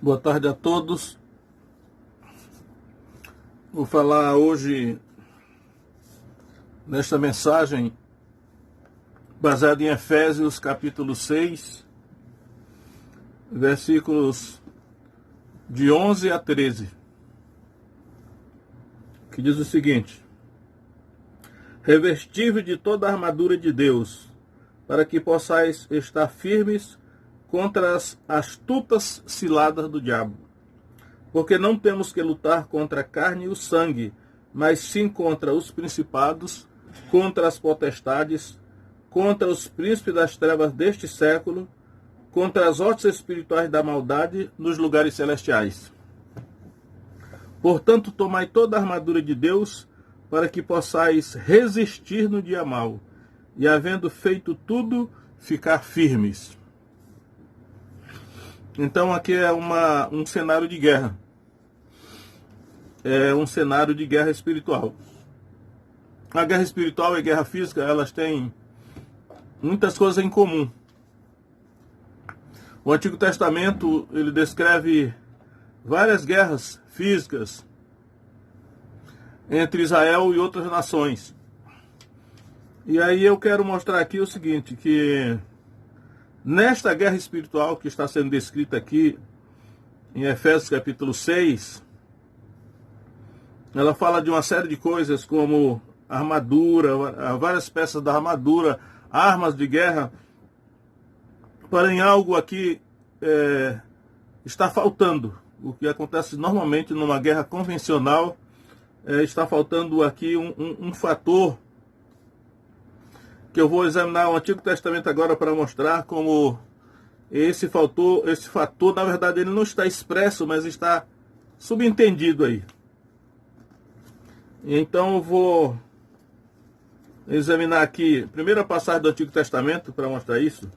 Boa tarde a todos. Vou falar hoje nesta mensagem baseada em Efésios capítulo 6, versículos de 11 a 13, que diz o seguinte: revestível de toda a armadura de Deus, para que possais estar firmes contra as astutas ciladas do diabo. Porque não temos que lutar contra a carne e o sangue, mas sim contra os principados, contra as potestades, contra os príncipes das trevas deste século, contra as hostes espirituais da maldade nos lugares celestiais. Portanto, tomai toda a armadura de Deus, para que possais resistir no dia mau, e havendo feito tudo, ficar firmes. Então aqui é um cenário de guerra. É um cenário de guerra espiritual. A guerra espiritual e a guerra física, elas têm muitas coisas em comum. O Antigo Testamento, ele descreve várias guerras físicas entre Israel e outras nações. E aí eu quero mostrar aqui o seguinte, que nesta guerra espiritual que está sendo descrita aqui em Efésios capítulo 6, ela fala de uma série de coisas como armadura, várias peças da armadura, armas de guerra. Porém, algo aqui está faltando. O que acontece normalmente numa guerra convencional, está faltando aqui um fator que eu vou examinar o Antigo Testamento agora para mostrar como esse fator, na verdade, ele não está expresso, mas está subentendido aí. Então eu vou examinar aqui a primeira passagem do Antigo Testamento para mostrar isso.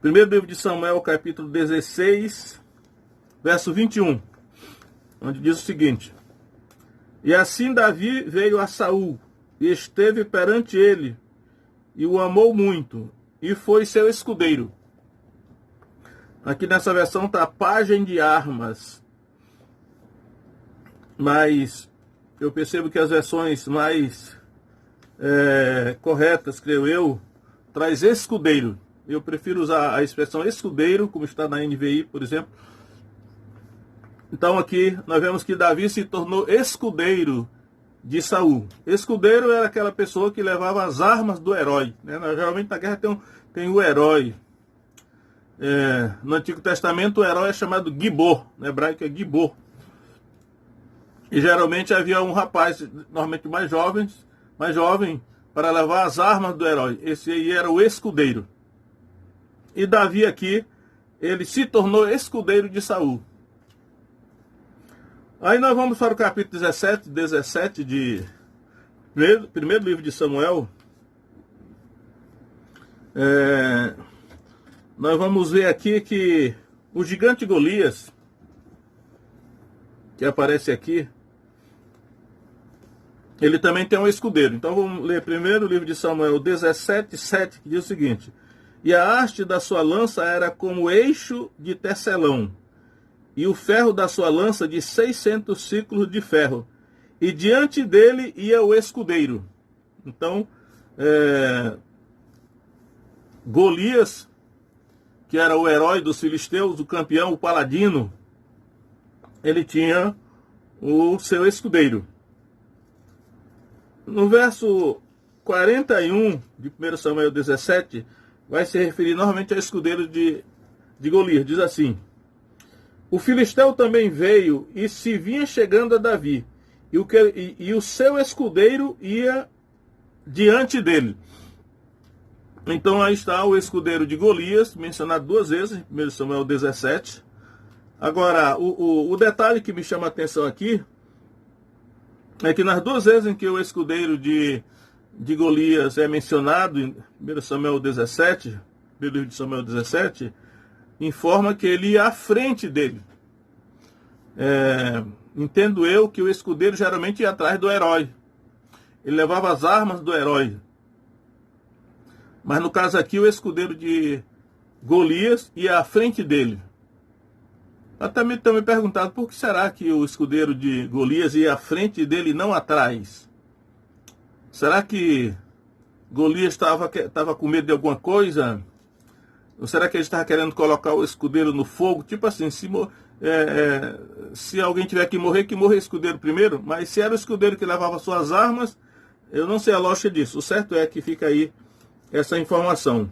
Primeiro livro de Samuel, capítulo 16, verso 21, onde diz o seguinte: e assim Davi veio a Saul, e esteve perante ele, e o amou muito, e foi seu escudeiro. Aqui nessa versão está pajem de armas, mas eu percebo que as versões mais corretas, creio eu, traz escudeiro. Eu prefiro usar a expressão escudeiro, como está na NVI, por exemplo. Então aqui nós vemos que Davi se tornou escudeiro de Saul. Escudeiro era aquela pessoa que levava as armas do herói, né? Geralmente na guerra tem o herói. No Antigo Testamento o herói é chamado Gibor, no hebraico é Gibor. E geralmente havia um rapaz, normalmente mais jovem, para levar as armas do herói. Esse aí era o escudeiro. E Davi aqui, ele se tornou escudeiro de Saul. Aí nós vamos para o capítulo 17 de primeiro livro de Samuel. Nós vamos ver aqui que o gigante Golias, que aparece aqui, ele também tem um escudeiro. Então vamos ler primeiro o livro de Samuel 17:7, que diz o seguinte: e a haste da sua lança era como eixo de tecelão, e o ferro da sua lança de 600 ciclos de ferro, e diante dele ia o escudeiro. Então, Golias, que era o herói dos filisteus, o campeão, o paladino, ele tinha o seu escudeiro. No verso 41 de 1 Samuel 17, vai se referir novamente ao escudeiro de Golias. Diz assim: o filisteu também veio e se vinha chegando a Davi, e o seu escudeiro ia diante dele. Então aí está o escudeiro de Golias, mencionado duas vezes em 1 Samuel 17. Agora, o detalhe que me chama a atenção aqui é que nas duas vezes em que o escudeiro de Golias é mencionado, em 1 Samuel 17, livro de Samuel 17, informa que ele ia à frente dele. Entendo eu que o escudeiro geralmente ia atrás do herói. Ele levava as armas do herói. Mas no caso aqui, o escudeiro de Golias ia à frente dele. Até me também perguntado por que será que o escudeiro de Golias ia à frente dele e não atrás? Será que Golias estava com medo de alguma coisa? Ou será que ele estava querendo colocar o escudeiro no fogo? Tipo assim, se alguém tiver que morrer o escudeiro primeiro. Mas se era o escudeiro que levava suas armas, eu não sei a lógica disso. O certo é que fica aí essa informação.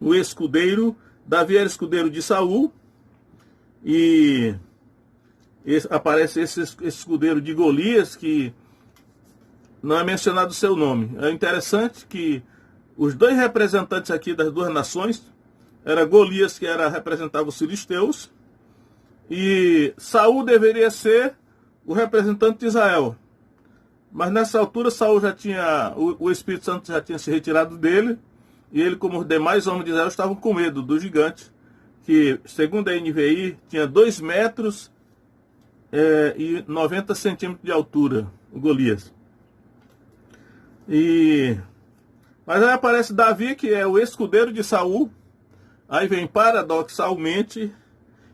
O escudeiro, Davi era escudeiro de Saul, e aparece esse escudeiro de Golias, que não é mencionado o seu nome. É interessante que os dois representantes aqui das duas nações era Golias, que representava os filisteus, e Saul deveria ser o representante de Israel. Mas nessa altura Saul o Espírito Santo já tinha se retirado dele, e ele, como os demais homens de Israel, estavam com medo do gigante, que, segundo a NVI, tinha 2 metros e 90 centímetros de altura, o Golias. Mas aí aparece Davi, que é o escudeiro de Saul. Aí vem paradoxalmente,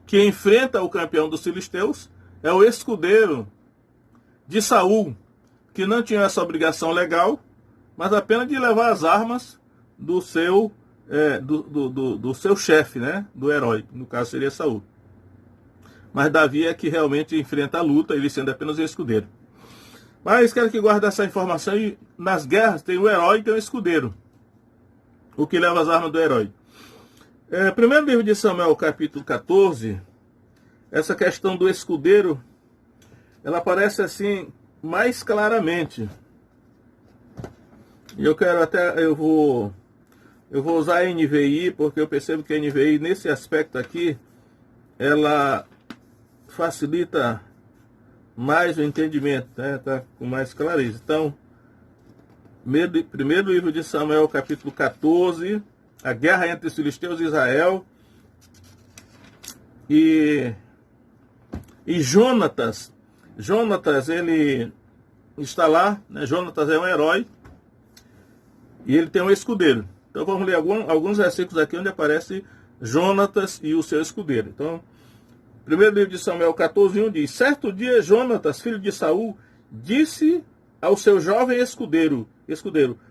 que enfrenta o campeão dos filisteus, é o escudeiro de Saul, que não tinha essa obrigação legal, mas apenas de levar as armas do seu do seu chefe, né, do herói, no caso seria Saul. Mas Davi é que realmente enfrenta a luta, ele sendo apenas o escudeiro. Mas quero que guarde essa informação, e nas guerras tem o herói e tem o escudeiro, o que leva as armas do herói. Primeiro livro de Samuel, capítulo 14, essa questão do escudeiro, ela aparece assim mais claramente. E eu vou usar a NVI, porque eu percebo que a NVI, nesse aspecto aqui, ela facilita mais o entendimento, né? Tá com mais clareza. Então, primeiro livro de Samuel, capítulo 14, a guerra entre os filisteus e Israel. E Jonatas, ele está lá, né? Jonatas é um herói, e ele tem um escudeiro. Então vamos ler alguns versículos aqui onde aparece Jonatas e o seu escudeiro. Então, primeiro livro de Samuel 14:1 diz: certo dia Jonatas, filho de Saul, disse ao seu jovem escudeiro,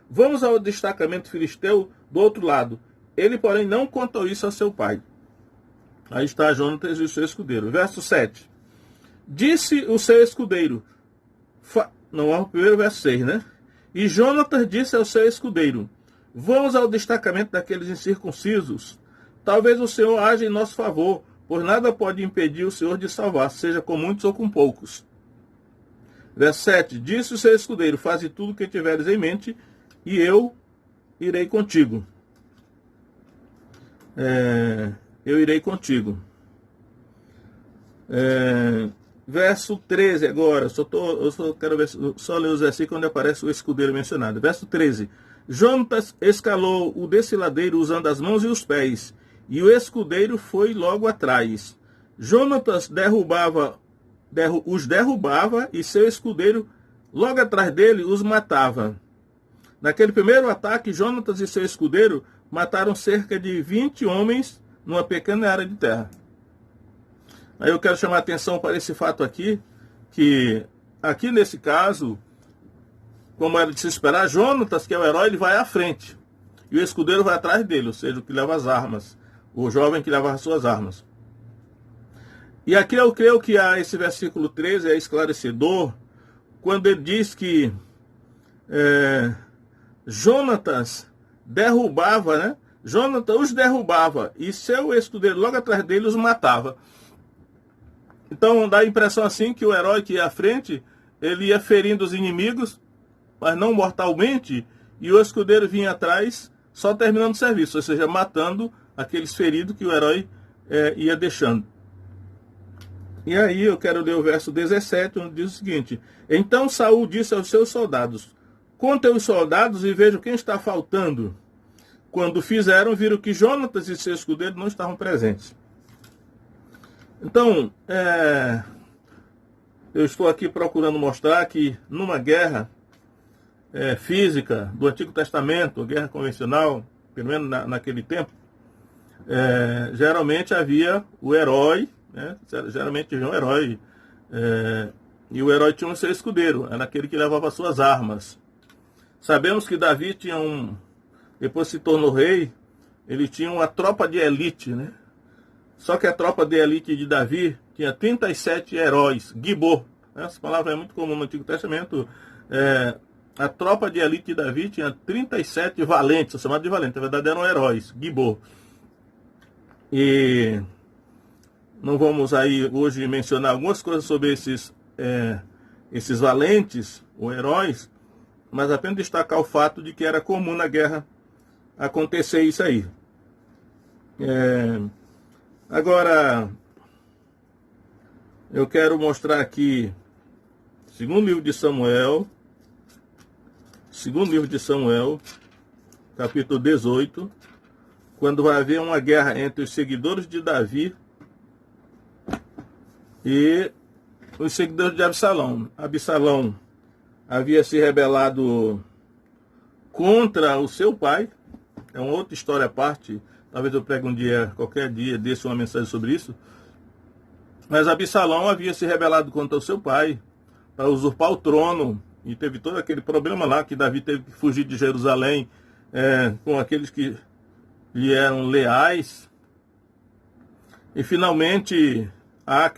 vamos ao destacamento filisteu do outro lado. Ele, porém, não contou isso a seu pai. Aí está Jonatas e o seu escudeiro. Verso 7. Disse o seu escudeiro, não é o primeiro verso 6, né? E Jonatas disse ao seu escudeiro, vamos ao destacamento daqueles incircuncisos. Talvez o Senhor haja em nosso favor, pois nada pode impedir o Senhor de salvar, seja com muitos ou com poucos. Verso 7. Disse o seu escudeiro, faze tudo o que tiveres em mente, e eu irei contigo. Eu irei contigo. Verso 13 agora. Eu só quero ver, só ler os versículos onde aparece o escudeiro mencionado. Verso 13. Jonatas escalou o desfiladeiro usando as mãos e os pés, e o escudeiro foi logo atrás. Jonatas os derrubava, e seu escudeiro logo atrás dele os matava. Naquele primeiro ataque, Jonatas e seu escudeiro mataram cerca de 20 homens numa pequena área de terra. Aí eu quero chamar a atenção para esse fato aqui, que aqui nesse caso, como era de se esperar, Jonatas, que é o herói, ele vai à frente, e o escudeiro vai atrás dele, ou seja, o que leva as armas, o jovem que leva as suas armas. E aqui eu creio que esse versículo 13 é esclarecedor, quando ele diz que Jonatas derrubava, né? Jonatas os derrubava, e seu escudeiro logo atrás dele os matava. Então dá a impressão assim que o herói que ia à frente, ele ia ferindo os inimigos, mas não mortalmente, e o escudeiro vinha atrás só terminando o serviço, ou seja, matando aqueles feridos que o herói ia deixando. E aí eu quero ler o verso 17, onde diz o seguinte: então Saul disse aos seus soldados, contem os soldados e vejam quem está faltando. Quando fizeram, viram que Jonatas e seu escudeiro não estavam presentes. Então, eu estou aqui procurando mostrar que numa guerra física do Antigo Testamento, guerra convencional, pelo menos naquele tempo, geralmente havia o herói, né? Geralmente havia um herói, e o herói tinha um seu escudeiro, era aquele que levava suas armas. Sabemos que Davi tinha depois se tornou rei, ele tinha uma tropa de elite, né? Só que a tropa de elite de Davi tinha 37 heróis, Gibor. Essa palavra é muito comum no Antigo Testamento. A tropa de elite de Davi tinha 37 valentes, são chamados de valentes, na verdade eram heróis, Gibor. E não vamos aí hoje mencionar algumas coisas sobre esses valentes, ou heróis, mas apenas destacar o fato de que era comum na guerra acontecer isso aí. Agora, eu quero mostrar aqui, segundo livro de Samuel, capítulo 18, quando vai haver uma guerra entre os seguidores de Davi e os seguidores de Absalão. Absalão havia se rebelado contra o seu pai, é uma outra história à parte, talvez eu pregue qualquer dia, desse uma mensagem sobre isso, mas Absalão havia se rebelado contra o seu pai, para usurpar o trono, e teve todo aquele problema lá, que Davi teve que fugir de Jerusalém, com aqueles que lhe eram leais, e finalmente há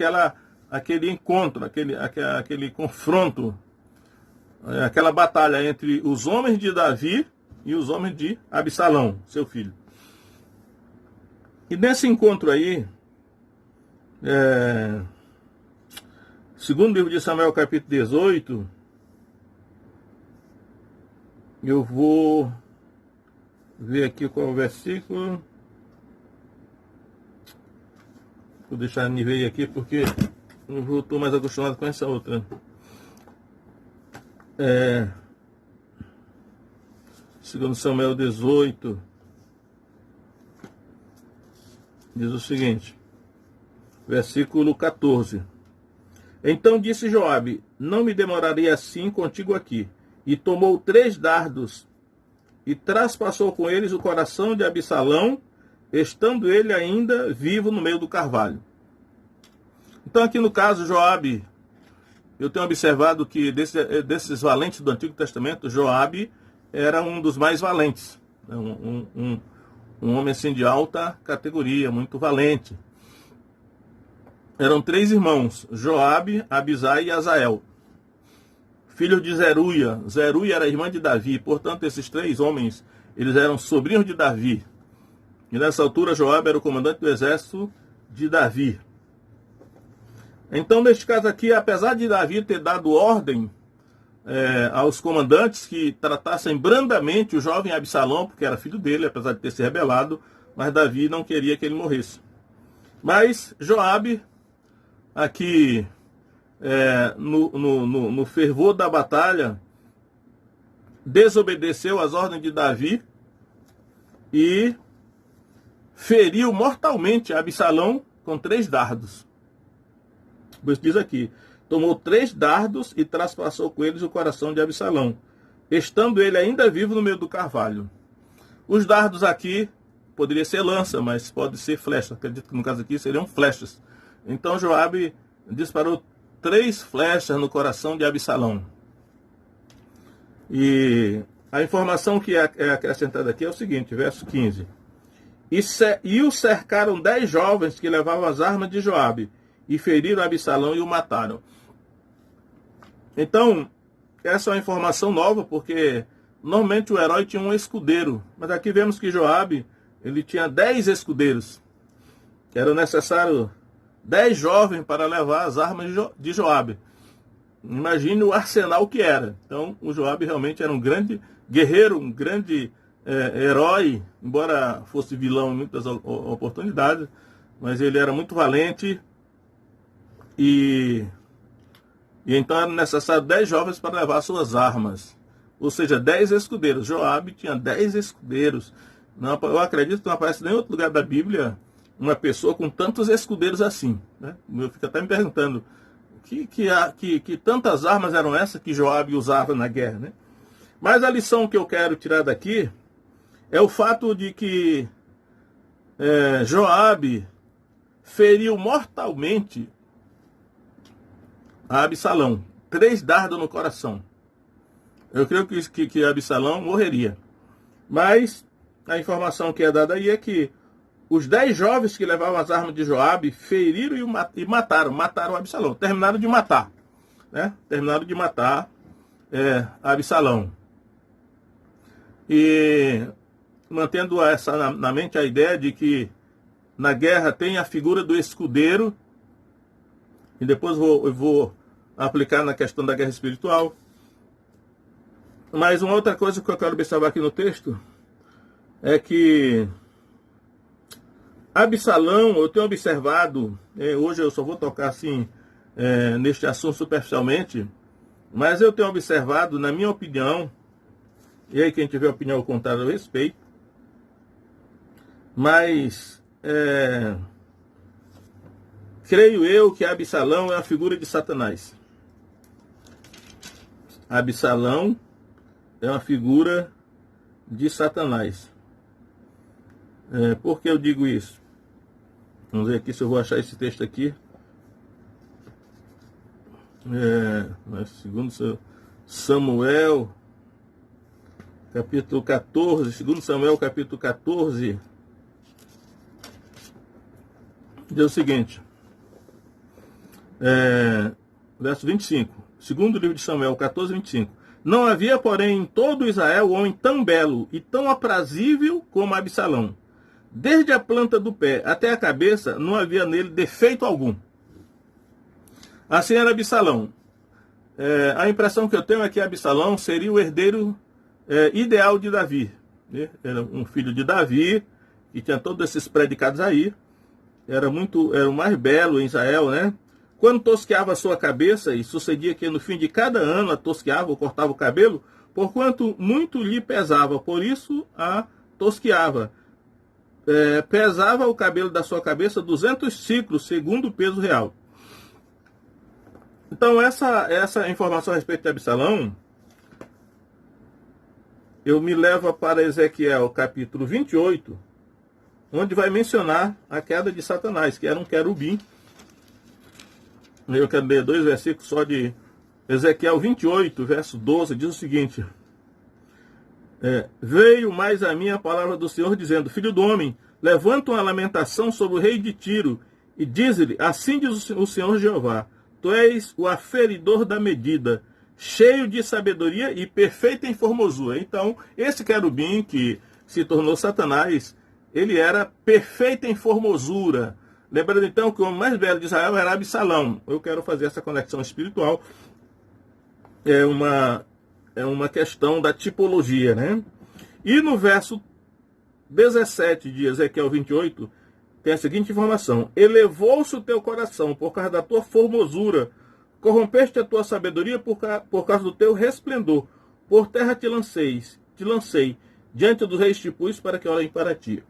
aquele encontro, aquele confronto, aquela batalha entre os homens de Davi e os homens de Absalão, seu filho. E nesse encontro aí, segundo livro de Samuel, capítulo 18, eu vou ver aqui qual é o versículo. Vou deixar nível aqui porque não estou mais acostumado com essa outra. Segundo Samuel 18, diz o seguinte, versículo 14. Então disse Joabe: não me demorarei assim contigo aqui. E tomou 3 dardos e traspassou com eles o coração de Absalão, estando ele ainda vivo no meio do carvalho. Então aqui no caso Joabe, eu tenho observado que desses valentes do Antigo Testamento, Joabe era um dos mais valentes, um homem assim de alta categoria, muito valente. Eram 3 irmãos, Joabe, Abisai e Azael, filhos de Zeruia. Zeruia era irmã de Davi, portanto esses 3 homens, eles eram sobrinhos de Davi. E nessa altura Joabe era o comandante do exército de Davi. Então neste caso aqui, apesar de Davi ter dado ordem aos comandantes que tratassem brandamente o jovem Absalão, porque era filho dele, apesar de ter se rebelado, mas Davi não queria que ele morresse. Mas Joabe, aqui no fervor da batalha, desobedeceu às ordens de Davi e feriu mortalmente Absalão com 3 dardos. Pois diz aqui, tomou 3 dardos e traspassou com eles o coração de Absalão, estando ele ainda vivo no meio do carvalho. Os dardos aqui, poderia ser lança, mas pode ser flecha. Acredito que no caso aqui seriam flechas. Então Joabe disparou 3 flechas no coração de Absalão. E a informação que é acrescentada aqui é o seguinte, verso 15. E o cercaram 10 jovens que levavam as armas de Joabe, e feriram Absalão e o mataram. Então, essa é uma informação nova, porque normalmente o herói tinha um escudeiro, mas aqui vemos que Joabe, ele tinha 10 escudeiros. Era necessário 10 jovens para levar as armas de Joabe. Imagine o arsenal que era. Então, o Joabe realmente era um grande guerreiro, um grande herói, embora fosse vilão em muitas oportunidades, mas ele era muito valente. E então era necessário 10 jovens para levar suas armas. Ou seja, 10 escudeiros. Joabe tinha 10 escudeiros. Não, eu acredito que não aparece em nenhum outro lugar da Bíblia uma pessoa com tantos escudeiros assim, né? Eu fico até me perguntando que tantas armas eram essas que Joabe usava na guerra, né? Mas a lição que eu quero tirar daqui é o fato de que Joabe feriu mortalmente a Absalão. 3 dardos no coração. Eu creio que Absalão morreria. Mas a informação que é dada aí é que os 10 jovens que levavam as armas de Joabe feriram e mataram Absalão. Terminaram de matar. Né? Terminaram de matar Absalão. E mantendo na mente a ideia de que na guerra tem a figura do escudeiro, e depois eu vou aplicar na questão da guerra espiritual. Mas uma outra coisa que eu quero observar aqui no texto é que Absalão, eu tenho observado, hoje eu só vou tocar assim neste assunto superficialmente, mas eu tenho observado, na minha opinião, e aí quem tiver opinião contrária eu respeito, mas creio eu que Absalão é a figura de Satanás. Absalão é uma figura de Satanás. Por que eu digo isso? Vamos ver aqui se eu vou achar esse texto aqui. Segundo Samuel, capítulo 14. Segundo Samuel, capítulo 14. Diz o seguinte. Verso 25. Segundo livro de Samuel, 14, 25. Não havia, porém, em todo Israel homem tão belo e tão aprazível como Absalão. Desde a planta do pé até a cabeça, não havia nele defeito algum. Assim era Absalão. A impressão que eu tenho é que Absalão seria o herdeiro ideal de Davi. Né? Era um filho de Davi, que tinha todos esses predicados aí. Era o mais belo em Israel, né? Quando tosqueava a sua cabeça, e sucedia que no fim de cada ano a tosqueava ou cortava o cabelo, porquanto muito lhe pesava, por isso a tosqueava. Pesava o cabelo da sua cabeça 200 ciclos, segundo o peso real. Então essa informação a respeito de Absalão, eu me leva para Ezequiel capítulo 28, onde vai mencionar a queda de Satanás, que era um querubim. Eu quero ler 2 versículos só de Ezequiel 28, verso 12, diz o seguinte. Veio mais a mim a palavra do Senhor, dizendo, filho do homem, levanta uma lamentação sobre o rei de Tiro, e diz-lhe, assim diz o Senhor Jeová, tu és o aferidor da medida, cheio de sabedoria e perfeito em formosura. Então, esse querubim que se tornou Satanás, ele era perfeito em formosura. Lembrando então que o homem mais belo de Israel era Absalão. Eu quero fazer essa conexão espiritual. É uma questão da tipologia, né? E no verso 17 de Ezequiel 28, tem a seguinte informação. Elevou-se o teu coração por causa da tua formosura, corrompeste a tua sabedoria por causa do teu resplendor. Por terra te lancei, diante dos reis te pus para que olhem para ti.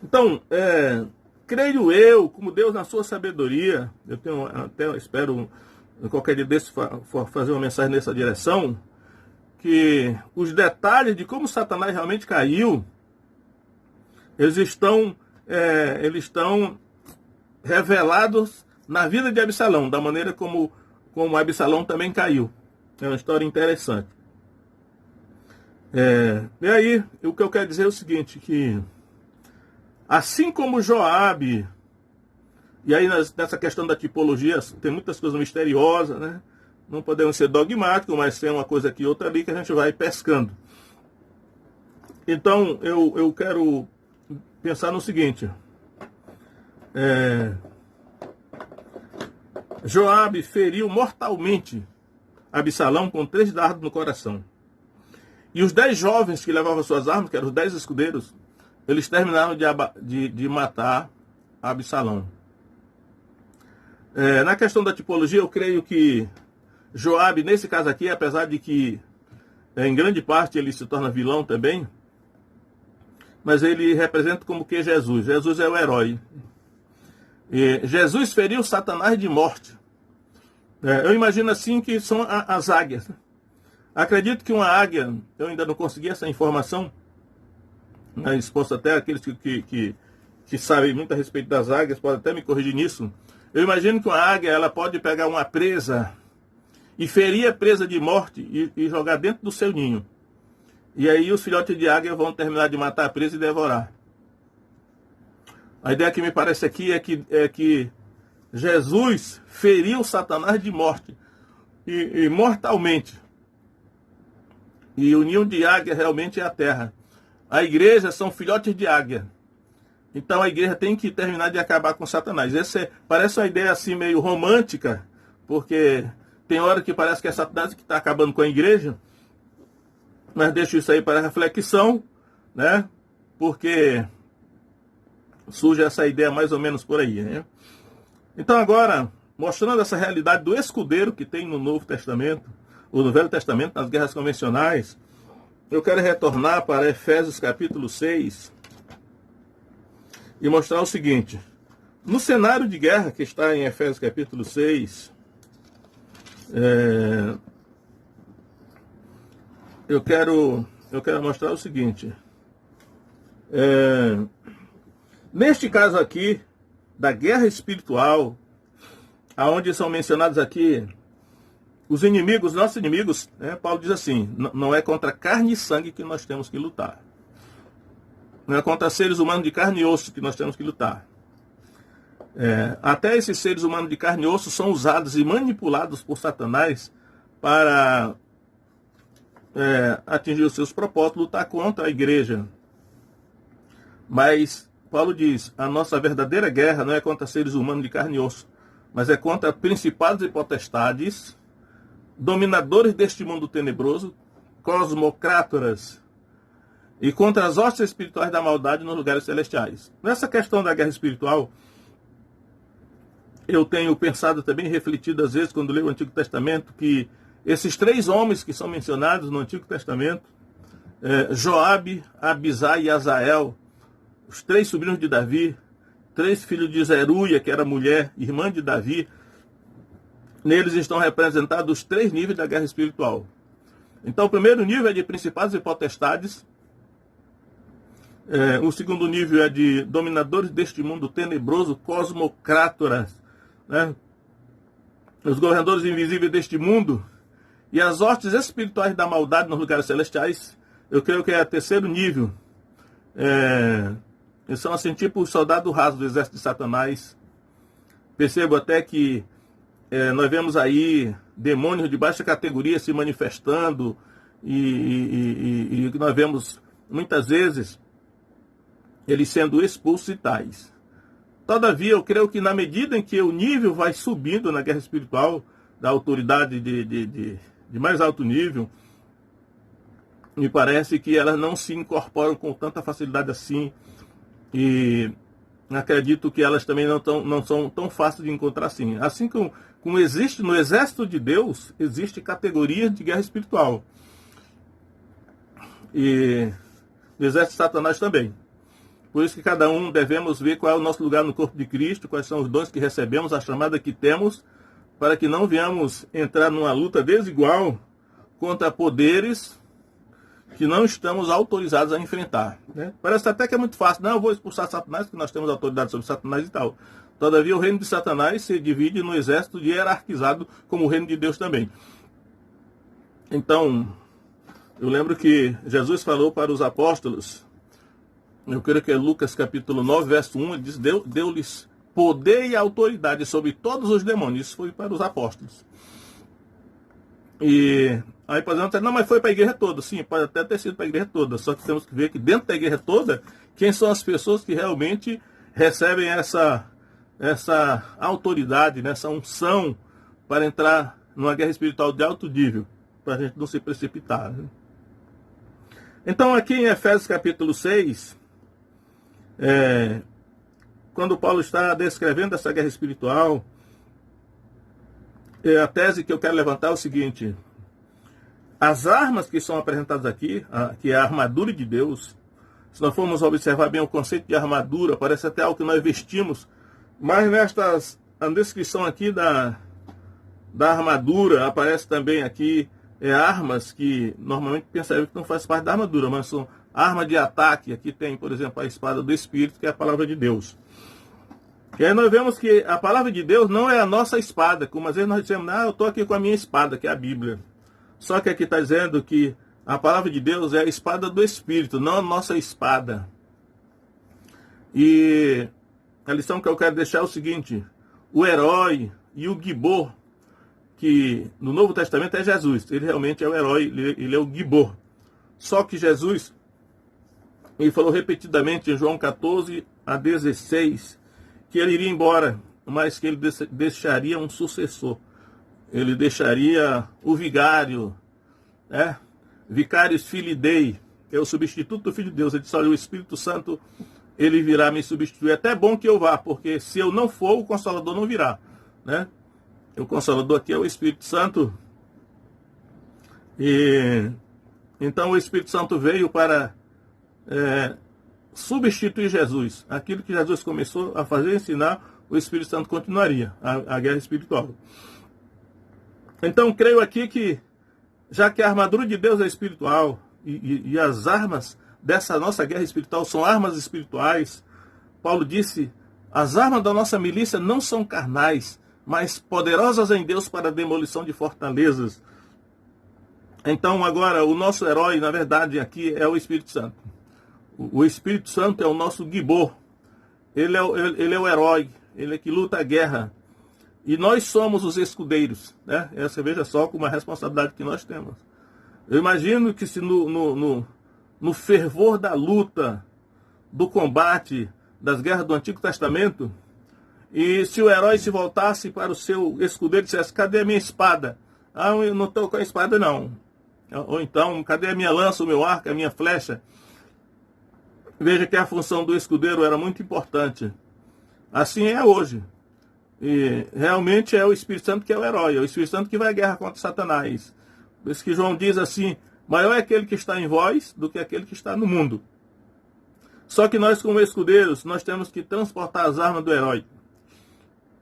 Então, creio eu, como Deus na sua sabedoria, eu espero qualquer dia desse fazer uma mensagem nessa direção, que os detalhes de como Satanás realmente caiu, eles estão revelados na vida de Absalão, da maneira como Absalão também caiu. É uma história interessante. E aí, o que eu quero dizer é o seguinte, que assim como Joabe, e aí nessa questão da tipologia tem muitas coisas misteriosas, né? Não podemos ser dogmáticos, mas tem uma coisa aqui e outra ali que a gente vai pescando. Então, eu quero pensar no seguinte. Joabe feriu mortalmente Absalão com 3 dardos no coração. E os 10 jovens que levavam suas armas, que eram os 10 escudeiros, eles terminaram de matar Absalão. Na questão da tipologia, eu creio que Joabe, nesse caso aqui, apesar de que em grande parte ele se torna vilão também, mas ele representa como que Jesus. Jesus é o herói. E Jesus feriu Satanás de morte. Eu imagino assim que são as águias. Acredito que uma águia, eu ainda não consegui essa informação, né, exposto até aqueles que sabem muito a respeito das águias, podem até me corrigir nisso. Eu imagino que uma águia ela pode pegar uma presa e ferir a presa de morte e jogar dentro do seu ninho. E aí os filhotes de águia vão terminar de matar a presa e devorar. A ideia que me parece aqui é que Jesus feriu Satanás de morte, e mortalmente. E o ninho de águia realmente é a terra. A igreja são filhotes de águia. Então a igreja tem que terminar de acabar com Satanás. Parece uma ideia assim meio romântica, porque tem hora que parece que é Satanás que está acabando com a igreja, mas deixo isso aí para reflexão, né? Porque surge essa ideia mais ou menos por aí, né? Então agora, mostrando essa realidade do escudeiro que tem no Novo Testamento, ou no Velho Testamento, nas guerras convencionais, eu quero retornar para Efésios capítulo 6 e mostrar o seguinte. No cenário de guerra que está em Efésios capítulo 6, eu quero mostrar o seguinte. Neste caso aqui, da guerra espiritual, aonde são mencionados aqui os inimigos, nossos inimigos, né? Paulo diz assim, não é contra carne e sangue que nós temos que lutar. Não é contra seres humanos de carne e osso que nós temos que lutar. Até esses seres humanos de carne e osso são usados e manipulados por Satanás para atingir os seus propósitos, lutar contra a igreja. Mas Paulo diz, a nossa verdadeira guerra não é contra seres humanos de carne e osso, mas é contra principados e potestades, dominadores deste mundo tenebroso, cosmocrátoras, e contra as hostes espirituais da maldade nos lugares celestiais. Nessa questão da guerra espiritual, eu tenho pensado também, refletido às vezes, quando leio o Antigo Testamento, que esses 3 homens que são mencionados no Antigo Testamento, Joabe, Abisai e Azael, os 3 sobrinhos de Davi, 3 filhos de Zeruia, que era mulher, irmã de Davi, neles estão representados os 3 níveis da guerra espiritual. Então, o primeiro nível é de principados e potestades. O segundo nível é de dominadores deste mundo tenebroso, cosmocrátoras, né? Os governadores invisíveis deste mundo. E as hostes espirituais da maldade nos lugares celestiais, eu creio que é o terceiro nível. Eles são assim, tipo o soldado raso do exército de Satanás. Percebo até que nós vemos aí demônios de baixa categoria se manifestando e nós vemos muitas vezes eles sendo expulsos e tais. Todavia, eu creio que na medida em que o nível vai subindo na guerra espiritual, da autoridade de mais alto nível, me parece que elas não se incorporam com tanta facilidade assim, e acredito que elas também não são tão fáceis de encontrar assim. Assim como existe no exército de Deus, existe categorias de guerra espiritual. E no exército de Satanás também. Por isso que cada um devemos ver qual é o nosso lugar no corpo de Cristo, quais são os dons que recebemos, a chamada que temos, para que não venhamos entrar numa luta desigual contra poderes que não estamos autorizados a enfrentar, né? Parece até que é muito fácil. Não, eu vou expulsar Satanás, porque nós temos autoridade sobre Satanás e tal. Todavia, o reino de Satanás se divide no exército hierarquizado como o reino de Deus também. Então, eu lembro que Jesus falou para os apóstolos, eu creio que é Lucas capítulo 9, verso 1, ele diz, deu-lhes poder e autoridade sobre todos os demônios. Isso foi para os apóstolos. E aí podemos dizer, não, mas foi para a igreja toda. Sim, pode até ter sido para a igreja toda. Só que temos que ver que dentro da igreja toda, quem são as pessoas que realmente recebem essa autoridade, essa unção para entrar numa guerra espiritual de alto nível, para a gente não se precipitar, né? Então aqui em Efésios capítulo 6, quando Paulo está descrevendo essa guerra espiritual, a tese que eu quero levantar é o seguinte: as armas que são apresentadas aqui, que é a armadura de Deus, se nós formos observar bem o conceito de armadura, parece até algo que nós vestimos, mas a descrição aqui da armadura, aparece também aqui armas que normalmente pensariam que não faz parte da armadura, mas são arma de ataque. Aqui tem, por exemplo, a espada do Espírito, que é a palavra de Deus. E aí nós vemos que a palavra de Deus não é a nossa espada, como às vezes nós dizemos, eu estou aqui com a minha espada, que é a Bíblia. Só que aqui está dizendo que a palavra de Deus é a espada do Espírito, não a nossa espada. E a lição que eu quero deixar é o seguinte: o herói e o gibor, que no Novo Testamento é Jesus, ele realmente é o herói, ele é o gibor. Só que Jesus, ele falou repetidamente em João 14:16, que ele iria embora, mas que ele deixaria um sucessor. Ele deixaria o vigário, Vicarius Filii Dei, que é o substituto do Filho de Deus. Ele disse, olha, o Espírito Santo, ele virá me substituir. É até bom que eu vá, porque se eu não for, o Consolador não virá, né? O Consolador aqui é o Espírito Santo. E então o Espírito Santo veio para substituir Jesus. Aquilo que Jesus começou a fazer, ensinar, o Espírito Santo continuaria a guerra espiritual. Então creio aqui que, já que a armadura de Deus é espiritual e as armas dessa nossa guerra espiritual são armas espirituais, Paulo disse, as armas da nossa milícia não são carnais, mas poderosas em Deus para a demolição de fortalezas. Então agora o nosso herói, na verdade, aqui é o Espírito Santo. O Espírito Santo é o nosso gibor. Ele é o herói, ele é que luta a guerra. E nós somos os escudeiros, né? Essa, veja só, como uma responsabilidade que nós temos. Eu imagino que se no fervor da luta, do combate, das guerras do Antigo Testamento, e se o herói se voltasse para o seu escudeiro e dissesse, cadê a minha espada? Ah, eu não estou com a espada, não. Ou então, cadê a minha lança, o meu arco, a minha flecha? Veja que a função do escudeiro era muito importante. Assim é hoje. E realmente é o Espírito Santo que é o herói, é o Espírito Santo que vai à guerra contra Satanás. Por isso que João diz assim, maior é aquele que está em vós do que aquele que está no mundo. Só que nós, como escudeiros, nós temos que transportar as armas do herói.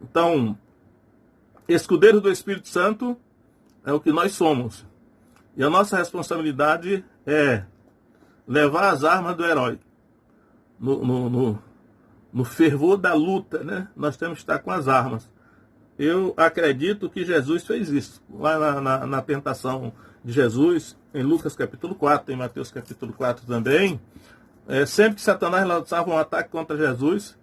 Então, escudeiro do Espírito Santo é o que nós somos. E a nossa responsabilidade é levar as armas do herói. No fervor da luta, né? Nós temos que estar com as armas. Eu acredito que Jesus fez isso. Lá na tentação de Jesus, em Lucas capítulo 4, em Mateus capítulo 4 também, sempre que Satanás lançava um ataque contra Jesus,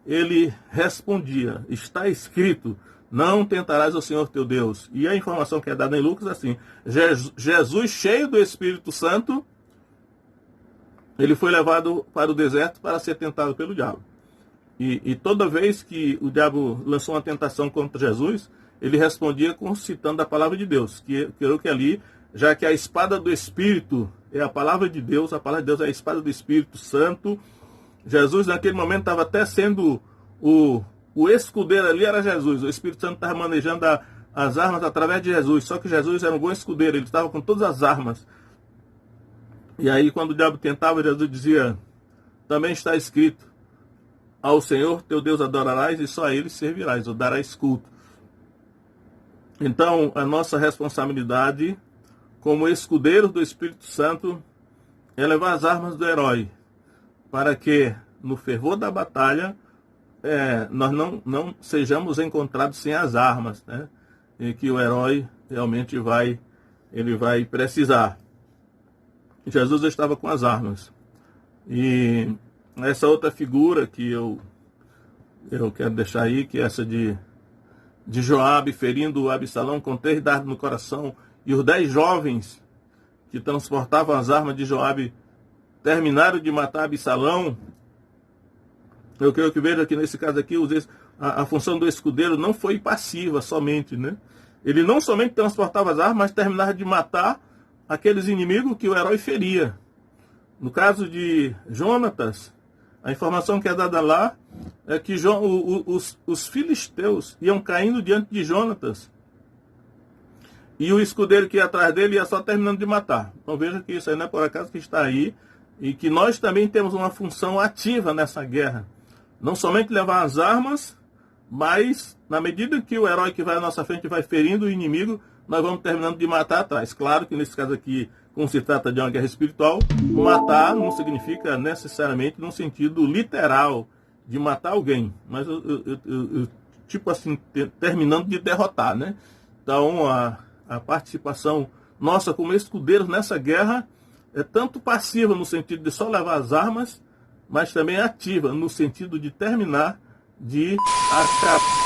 ele respondia, está escrito, não tentarás o Senhor teu Deus. E a informação que é dada em Lucas é assim, Jesus cheio do Espírito Santo, ele foi levado para o deserto para ser tentado pelo diabo. E toda vez que o diabo lançou uma tentação contra Jesus, ele respondia citando a palavra de Deus. Creio que ali, já que a espada do Espírito é a palavra de Deus é a espada do Espírito Santo. Jesus naquele momento estava até sendo o escudeiro ali, era Jesus. O Espírito Santo estava manejando as armas através de Jesus. Só que Jesus era um bom escudeiro, ele estava com todas as armas. E aí quando o diabo tentava, Jesus dizia, também está escrito, ao Senhor teu Deus adorarás e só a Ele servirás, ou darás culto. Então, a nossa responsabilidade como escudeiros do Espírito Santo é levar as armas do herói, para que no fervor da batalha nós não sejamos encontrados sem as armas, né? E que o herói realmente vai precisar. Jesus estava com as armas. E essa outra figura que eu quero deixar aí, que é essa de Joabe ferindo Absalão com 3 dardos no coração, e os 10 jovens que transportavam as armas de Joabe terminaram de matar Absalão. Eu creio que veja que nesse caso aqui a função do escudeiro não foi passiva somente, né? Ele não somente transportava as armas, mas terminava de matar aqueles inimigos que o herói feria. No caso de Jonatas, a informação que é dada lá é que os filisteus iam caindo diante de Jonatas. E o escudeiro que ia atrás dele ia só terminando de matar. Então veja que isso aí não é por acaso que está aí. E que nós também temos uma função ativa nessa guerra. Não somente levar as armas, mas na medida que o herói que vai à nossa frente vai ferindo o inimigo, nós vamos terminando de matar atrás. Claro que nesse caso aqui, como se trata de uma guerra espiritual, matar não significa necessariamente no sentido literal de matar alguém, mas tipo assim, terminando de derrotar, né? Então a participação nossa como escudeiros nessa guerra é tanto passiva no sentido de só levar as armas, mas também ativa no sentido de terminar de acabar